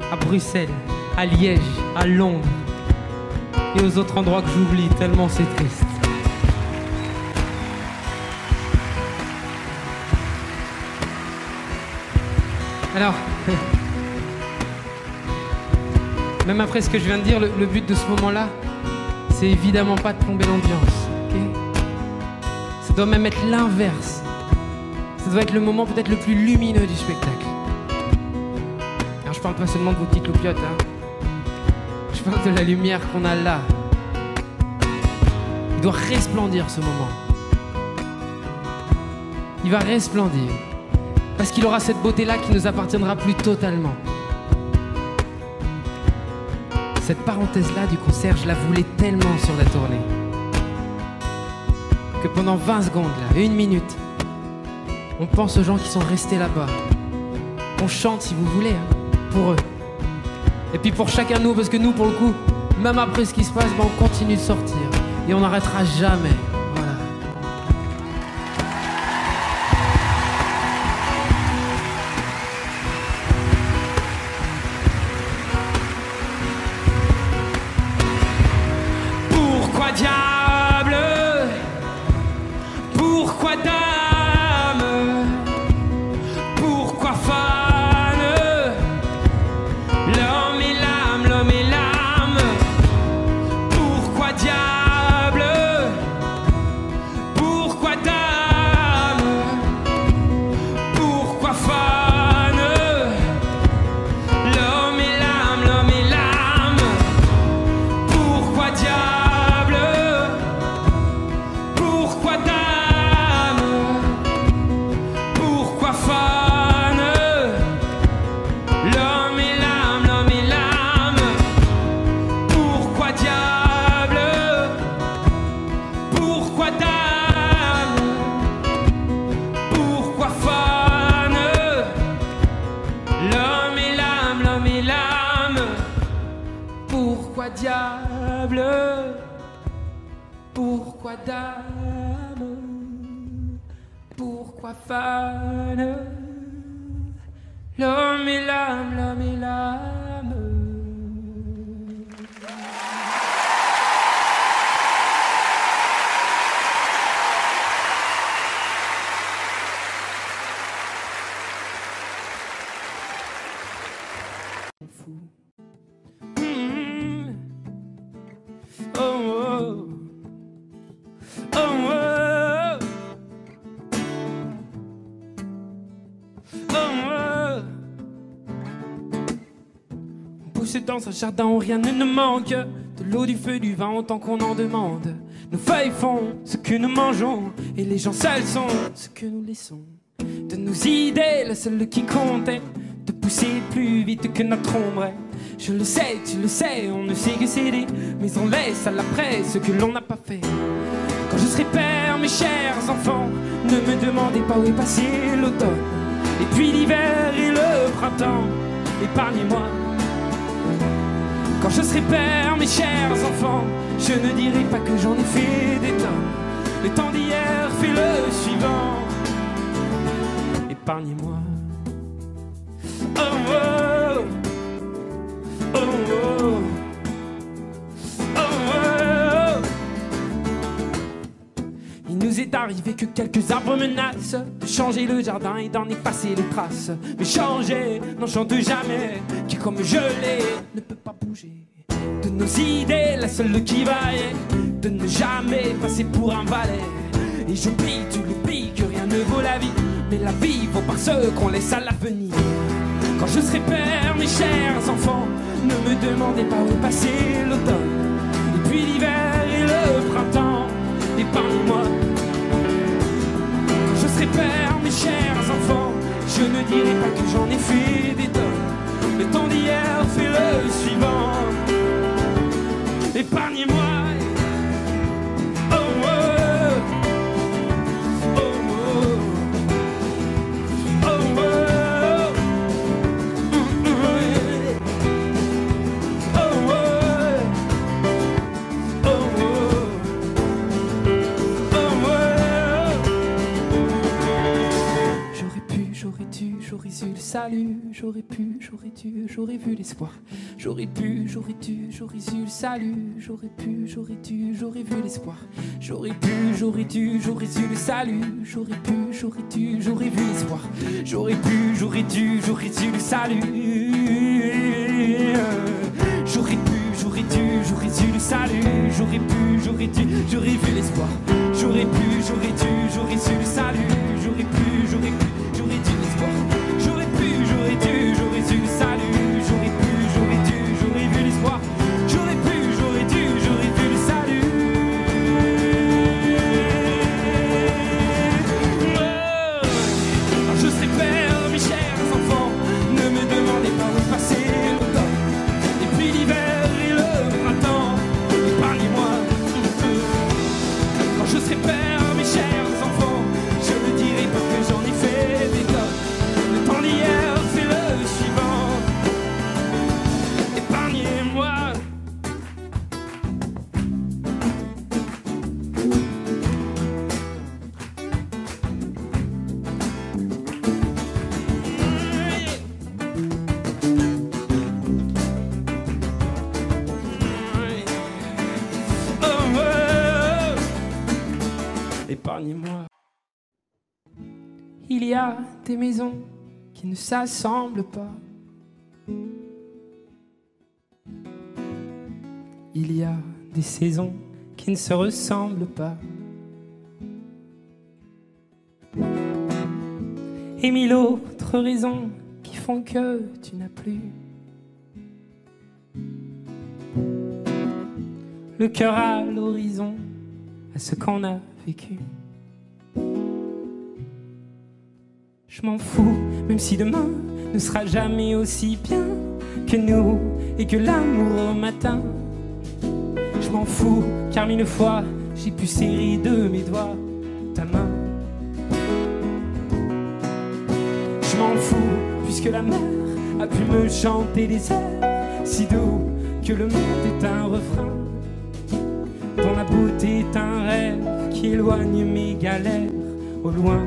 à Bruxelles, à Liège, à Londres et aux autres endroits que j'oublie tellement c'est triste. Alors, même après ce que je viens de dire, le but de ce moment-là, c'est évidemment pas de plomber l'ambiance, ok? Ça doit même être l'inverse. Ça doit être le moment peut-être le plus lumineux du spectacle. Alors je parle pas seulement de vos petites loupiottes, hein. Je parle de la lumière qu'on a là. Il doit resplendir ce moment. Il va resplendir. Parce qu'il aura cette beauté-là qui nous appartiendra plus totalement. Cette parenthèse-là du concert, je la voulais tellement sur la tournée que pendant 20 secondes, là, 1 minute, on pense aux gens qui sont restés là-bas. On chante, si vous voulez, hein, pour eux. Et puis pour chacun de nous, parce que nous, pour le coup, même après ce qui se passe, ben, on continue de sortir. Et on n'arrêtera jamais. Voilà. Pourquoi diable? Pourquoi dame? Pourquoi fan? L'homme et l'âme, l'homme et l'âme. Pourquoi diable? Pourquoi dame? Pourquoi fan? L'homme et l'âme, l'homme et l'âme. Pourquoi diable? diable? Pourquoi dame? Pourquoi fan? L'homme et l'âme, l'homme et l'âme. Oh, oh. Oh, oh. Oh, oh. On pousse dans un jardin où rien ne nous manque. De l'eau, du feu, du vin, autant qu'on en demande. Nos feuilles font ce que nous mangeons, et les gens seuls sont ce que nous laissons. De nos idées, la seule qui compte est de pousser plus vite que notre ombre. Je le sais, tu le sais, on ne sait que céder, mais on laisse à l'après ce que l'on n'a pas fait. Quand je serai père, mes chers enfants, ne me demandez pas où est passé l'automne, et puis l'hiver et le printemps, épargnez-moi. Quand je serai père, mes chers enfants, je ne dirai pas que j'en ai fait des tonnes. Le temps d'hier fait le suivant, épargnez-moi. Oh, oh. Oh, oh. Oh, oh. Il nous est arrivé que quelques arbres menacent de changer le jardin et d'en effacer les traces. Mais changer n'enchante jamais, qui comme je l'ai ne peut pas bouger. De nos idées, la seule qui vaille est de ne jamais passer pour un valet. Et j'oublie, tu l'oublies, que rien ne vaut la vie, mais la vie vaut par ceux qu'on laisse à l'avenir. Quand je serai père, mes chers enfants, ne me demandez pas où est passé l'automne, et puis l'hiver et le printemps, épargnez-moi. Quand je serai père, mes chers enfants, je ne dirai pas que j'en ai fait des tonnes. Le temps d'hier fait le suivant, épargnez-moi. Oh, oh. Oh, oh. Oh, oh. J'aurais eu le salut, j'aurais pu, j'aurais dû, j'aurais vu l'espoir. J'aurais pu, j'aurais dû, j'aurais eu le salut, j'aurais pu, j'aurais dû, j'aurais vu l'espoir. J'aurais pu, j'aurais dû, j'aurais eu le salut, j'aurais pu, j'aurais dû, j'aurais vu l'espoir. J'aurais pu, j'aurais dû, j'aurais eu le salut. J'aurais pu, j'aurais dû, j'aurais eu le salut. J'aurais pu, j'aurais dû, j'aurais vu l'espoir. J'aurais pu, j'aurais dû, j'aurais eu le salut. J'aurais pu, j'aurais pu, j'aurais dû l'espoir. J'aurais pu, j'aurais dû, j'aurais eu le salut. J'aurais pu, j'aurais dû, j'aurais vu l'espoir. J'aurais pu, j'aurais dû, j'aurais vu le salut. Oh, je serai père, mes chers enfants, ne me demandez pas où passer l'automne, et puis l'hiver et le printemps, épargnez-moi. Quand je serai père, mes chers enfants, je ne dirai pas que j'en ai fait des tonnes. Le temps d'hier fait le suivant, épargnez-moi. Oh, oh. Épargnez-moi. Il y a des maisons qui ne s'assemblent pas. Il y a des saisons qui ne se ressemblent pas. Et mille autres raisons qui font que tu n'as plus le cœur à l'horizon, à ce qu'on a vécu. Je m'en fous, même si demain ne sera jamais aussi bien que nous et que l'amour au matin. Je m'en fous, car mille fois j'ai pu serrer de mes doigts ta main. Je m'en fous, puisque la mer a pu me chanter des airs si doux que le monde est un refrain, dont la beauté est un rêve qui éloigne mes galères au loin.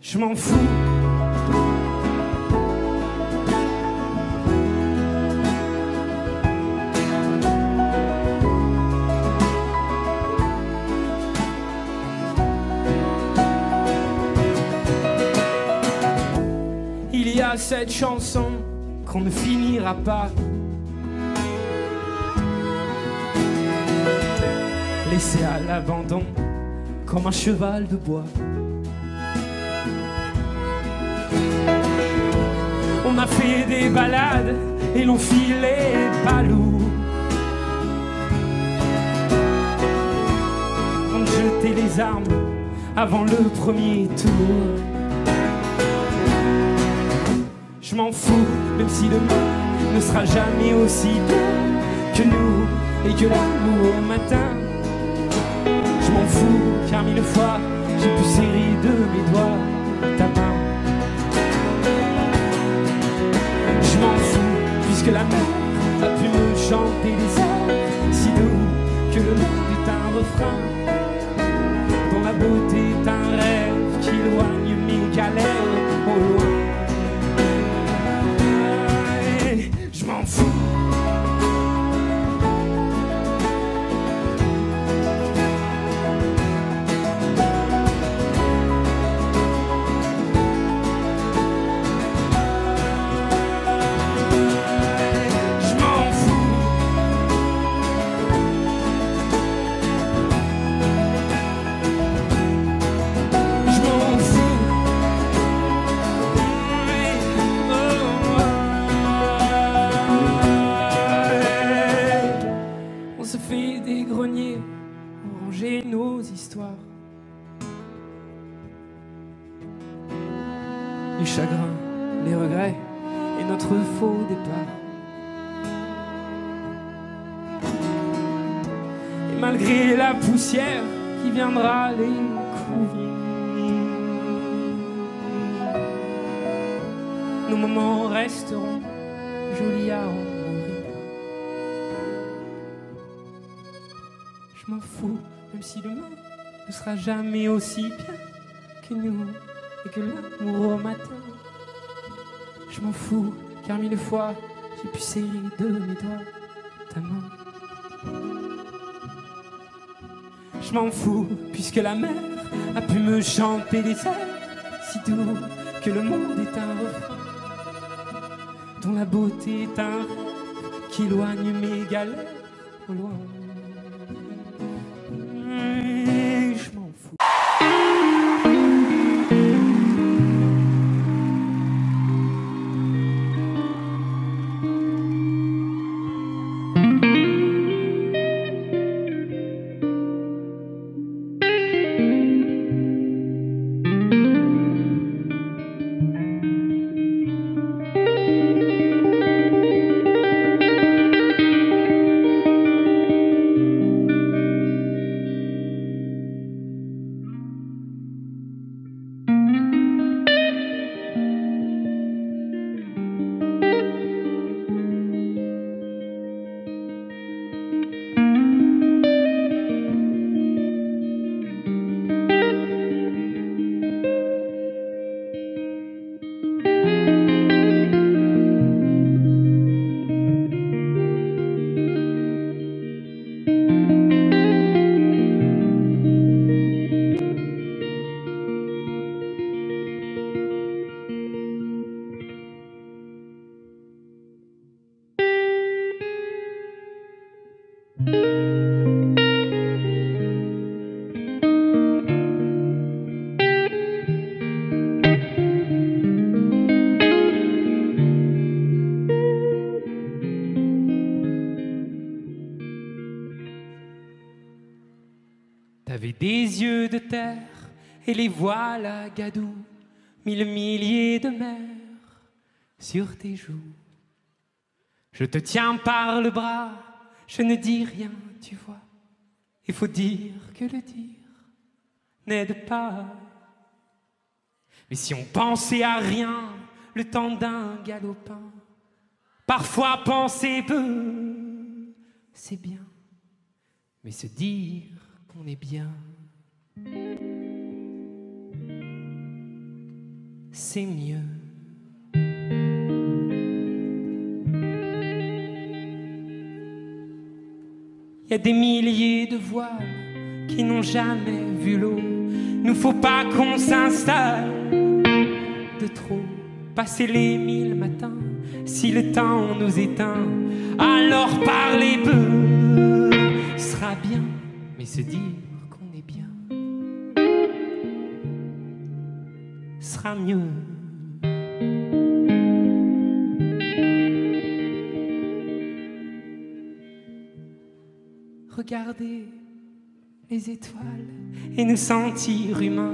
Je m'en fous. Il y a cette chanson qu'on ne finira pas, laissée à l'abandon comme un cheval de bois. On a fait des balades et l'on filait pas lourd. On jetait les armes avant le premier tour. Je m'en fous, même si demain ne sera jamais aussi bien que nous et que l'amour au matin. Je m'en fous, car 1000 fois j'ai pu serrer de mes doigts ta main. Je m'en fous, puisque la mer a pu me chanter des airs si doux que le monde est un refrain, dont la beauté est un rêve qui éloigne mes galères au loin. Je m'en fous. Nos histoires, les chagrins, les regrets et notre faux départ. Et malgré la poussière qui viendra les couvrir, nos moments resteront jolis à en mourir. Je m'en fous, même si le monde ne sera jamais aussi bien que nous et que l'amour au matin. Je m'en fous, car 1000 fois j'ai pu serrer de mes doigts ta main. Je m'en fous, puisque la mer a pu me chanter des airs si doux que le monde est un refrain, dont la beauté est un rêve qui éloigne mes galères au loin. T'avais des yeux de terre et les voilà gadou, 1000 milliers de mers sur tes joues. Je te tiens par le bras, je ne dis rien, tu vois. Il faut dire que le dire n'aide pas. Mais si on pensait à rien, le temps d'un galopin, Parfois penser peu, c'est bien, mais se dire qu'on est bien, c'est mieux. Il y a des milliers de voiles qui n'ont jamais vu l'eau. Nous faut pas qu'on s'installe de trop. Passer les 1000 matins, si le temps nous éteint, alors parler peu sera bien, mais se dire qu'on est bien sera mieux. Regarder les étoiles et nous sentir humains,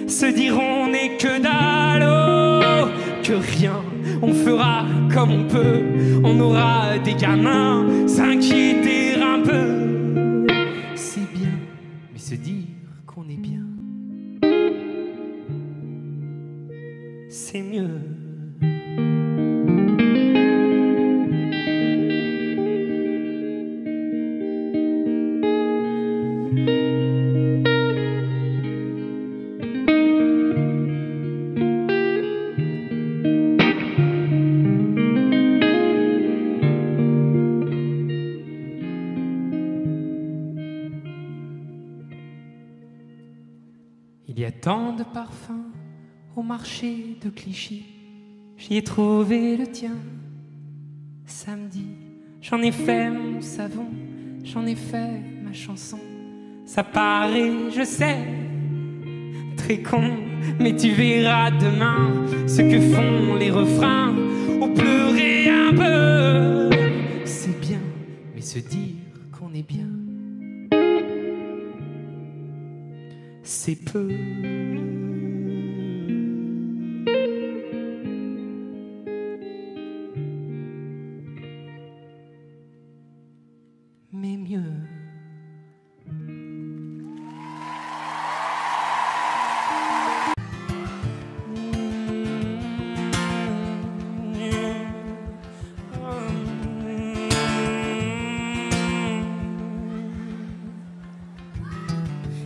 se dire on n'est que dalle, oh, que rien, on fera comme on peut, on aura des gamins, s'inquiéter un peu, c'est bien, mais se dire qu'on est bien, c'est mieux. Il y a tant de parfums au marché de Clichy, j'y ai trouvé le tien. Samedi, j'en ai fait mon savon, j'en ai fait ma chanson. Ça paraît, je sais, très con, mais tu verras demain ce que font les refrains. On pleurait un peu, c'est bien, mais se dire qu'on est bien, c'est peu. Mais mieux.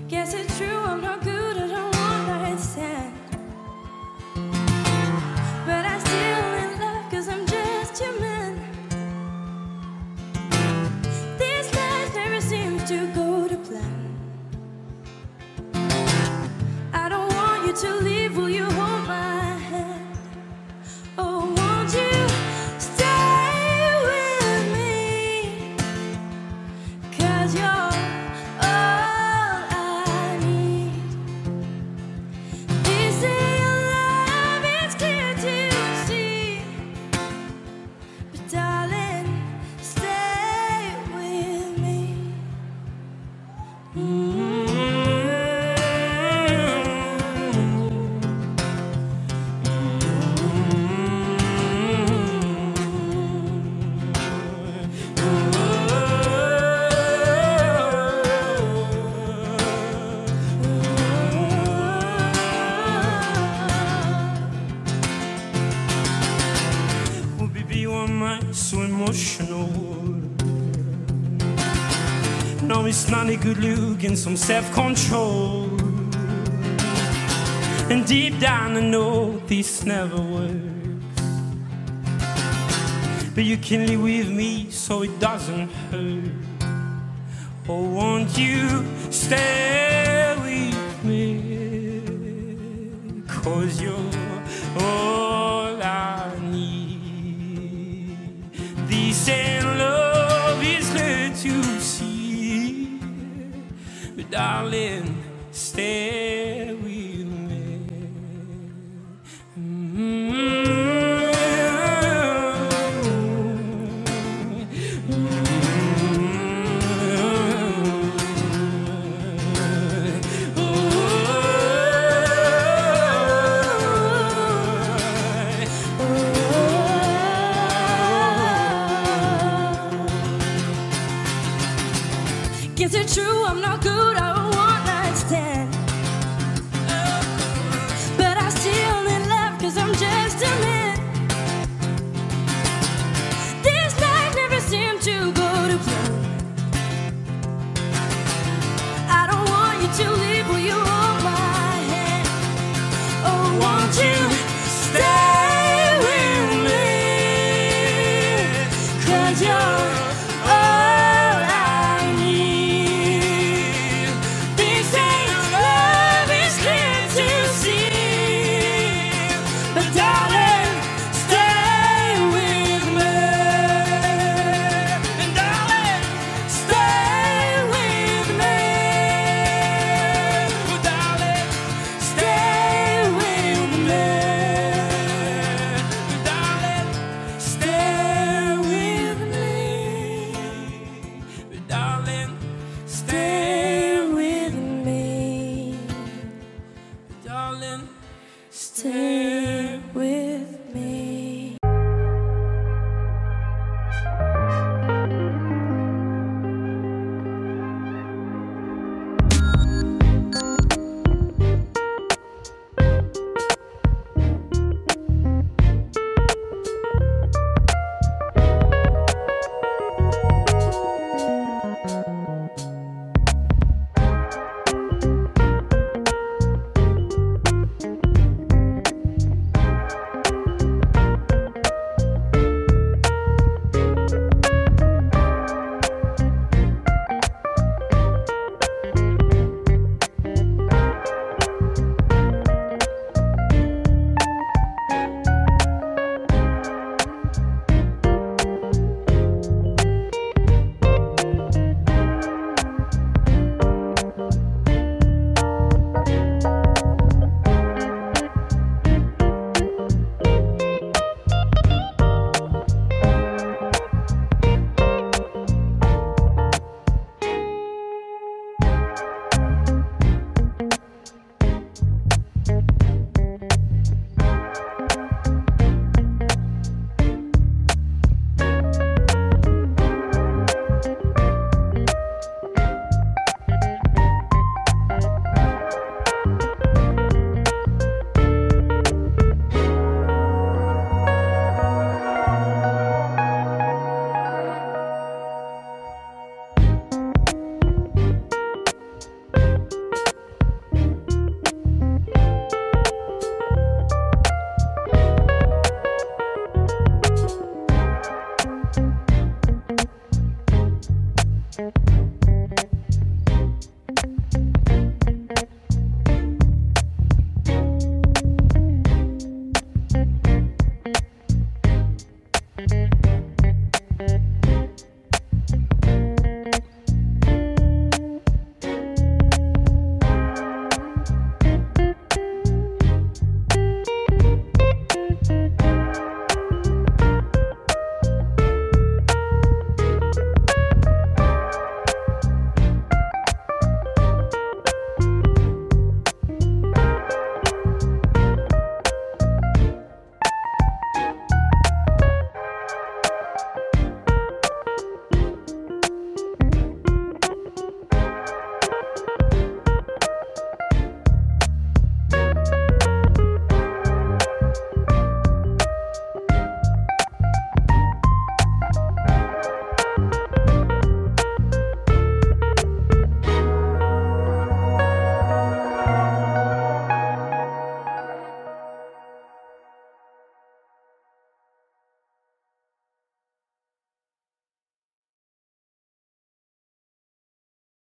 Guess it's true, I'm not good at a one-night stand, but I'm still in love 'cause I'm just human. These nights never seem to go to plan. I don't want you to leave, will you hold my hand? Oh, won't you stay with me? 'Cause you're so emotional. No, it's not a good look and some self-control. And deep down I know this never works, but you can live with me so it doesn't hurt. Oh, won't you stay with me? 'Cause you're all I need. This ain't love, it's hard to see, but darling, stay with me. Is it true I'm not good at a one-night stand, but I still need love 'cause I'm just a man. Thank you.